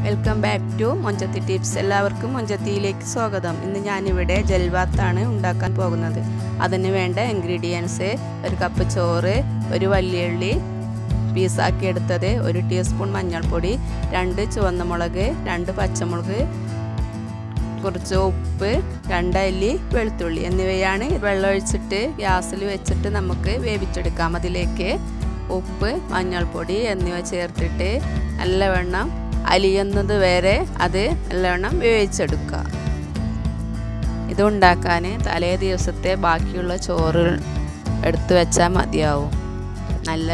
Welcome back to Monchathi tips. എല്ലാവർക്കും മൊഞ്ചത്തിയിലേക്ക് സ്വാഗതം. ഇന്ന് ഞാനിവിടെ ജൽവാത്താണ് ഉണ്ടാക്കാൻ പോകുന്നത്. അതിന് വേണ്ട ഇൻഗ്രീഡിയൻസ്: ഒരു കപ്പ് ചോറ്, ഒരു വലിയുള്ളി പീസാക്കി എടുത്തത്, 1 ടീസ്പൂൺ മഞ്ഞൾപ്പൊടി, 2 ചുവന്ന മുളക്, 2 പച്ചമുളക്, കുറച്ച് ഉപ്പ്, 2 അല്ലി വെളുത്തുള്ളി എന്നിവയാണ്. വെള്ളം ഒഴിച്ചിട്ട് ഗ്യാസിൽ വെച്ചിട്ട് നമുക്ക് വേവിച്ചെടുക്കാം. അതിലേക്ക് ഉപ്പ്, മഞ്ഞൾപ്പൊടി എന്നിവ ചേർത്തിട്ട് നല്ലവണ്ണം അലിയുന്നത് വരെ അത് നല്ലവണ്ണം വേവിച്ചെടുക്കുക. ഇതുണ്ടാക്കാൻ തലേ ദിവസത്തെ ബാക്കിയുള്ള ചോറ് എടുത്തു വെച്ചാൽ മതിയാവും. നല്ല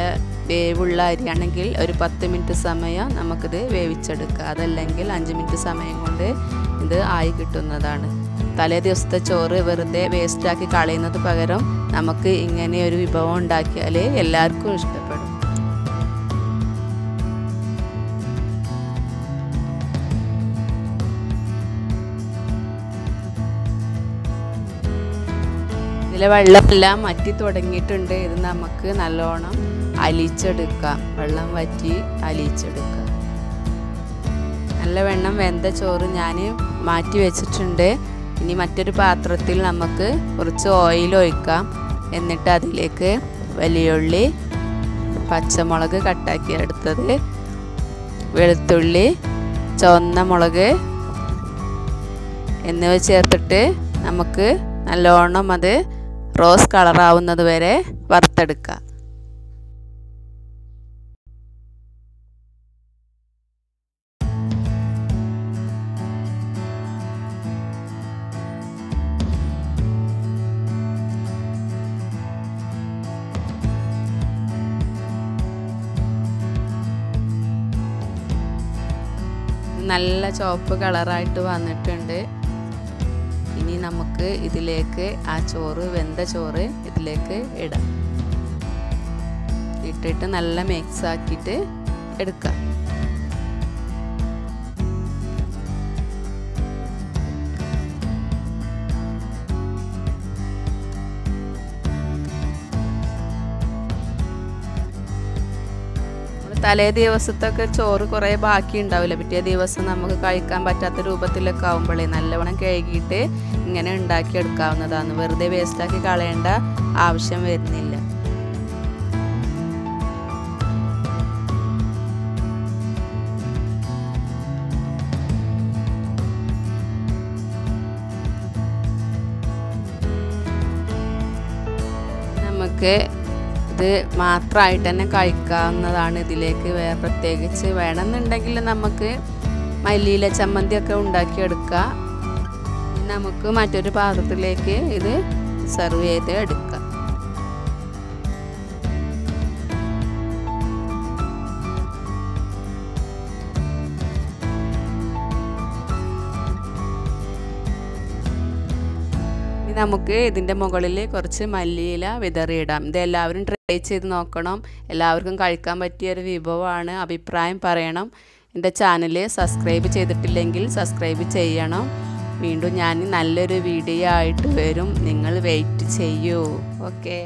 വേവുള്ള അരിയാണെങ്കിൽ ഒരു 10 മിനിറ്റ് സമയം നമുക്കിത് വേവിച്ചെടുക്കുക. അതല്ലെങ്കിൽ 5 മിനിറ്റ് സമയം കൊണ്ട് ഇത് ആയി കിട്ടുന്നതാണ്. തലേ ദിവസത്തെ ചോറ് വെറുതെ വേസ്റ്റാക്കി കളയുന്നത് പകരം നമുക്ക് ഇങ്ങനെ ഒരു വിഭവം ഉണ്ടാക്കിയാൽ എല്ലാവർക്കും ഇഷ്ടപ്പെടും. ഇതിലെ വെള്ളമെല്ലാം വറ്റി തുടങ്ങിയിട്ടുണ്ട്. ഇത് നമുക്ക് നല്ലോണം അലിച്ചെടുക്കാം. വെള്ളം വറ്റി അലിച്ചെടുക്കാം. നല്ലവണ്ണം വെന്ത ചോറ് ഞാൻ മാറ്റി വെച്ചിട്ടുണ്ട്. ഇനി മറ്റൊരു പാത്രത്തിൽ നമുക്ക് കുറച്ച് ഓയിൽ ഒഴിക്കാം. എന്നിട്ട് അതിലേക്ക് വലിയുള്ളി, പച്ചമുളക് കട്ടാക്കി എടുത്തത്, വെളുത്തുള്ളി, ചുവന്ന മുളക് എന്നിവ ചേർത്തിട്ട് നമുക്ക് നല്ലോണം അത് റോസ് കളറാവുന്നത് വരെ വറുത്തെടുക്കാം. നല്ല ചുവപ്പ് കളറായിട്ട് വന്നിട്ടുണ്ട്. ഇനി നമുക്ക് ഇതിലേക്ക് ആ ചോറ്, വെന്ത ചോറ് ഇതിലേക്ക് ഇടാം. ഇട്ടിട്ട് നല്ല മിക്സ് ആക്കിയിട്ട് എടുക്കാം. തലേ ദിവസത്തൊക്കെ ചോറ് കുറേ ബാക്കി ഉണ്ടാവില്ല. പിറ്റേ ദിവസം നമുക്ക് കഴിക്കാൻ പറ്റാത്ത രൂപത്തിലൊക്കെ ആവുമ്പോഴേ നല്ലവണ്ണം കഴുകിയിട്ട് ഇങ്ങനെ ഉണ്ടാക്കിയെടുക്കാവുന്നതാണ്. വെറുതെ വേസ്റ്റാക്കി കളയേണ്ട ആവശ്യം വരുന്നില്ല. നമുക്ക് ഇത് മാത്രമായിട്ട് തന്നെ കഴിക്കാവുന്നതാണ്. ഇതിലേക്ക് വേറെ പ്രത്യേകിച്ച് വേണമെന്നുണ്ടെങ്കിൽ നമുക്ക് മല്ലിയില ചമ്മന്തിയൊക്കെ ഉണ്ടാക്കിയെടുക്കാം. നമുക്ക് മറ്റൊരു പാത്രത്തിലേക്ക് ഇത് സെർവ് ചെയ്ത് എടുക്കാം. നമുക്ക് ഇതിൻ്റെ മുകളിൽ കുറച്ച് മല്ലിയില വിതറിയിടാം. ഇത് എല്ലാവരും ട്രൈ ചെയ്ത് നോക്കണം. എല്ലാവർക്കും കഴിക്കാൻ പറ്റിയൊരു വിഭവമാണ്. അഭിപ്രായം പറയണം. എൻ്റെ ചാനൽ സബ്സ്ക്രൈബ് ചെയ്തിട്ടില്ലെങ്കിൽ സബ്സ്ക്രൈബ് ചെയ്യണം. വീണ്ടും ഞാൻ നല്ലൊരു വീഡിയോ ആയിട്ട് വരും. നിങ്ങൾ വെയിറ്റ് ചെയ്യൂ. ഓക്കേ.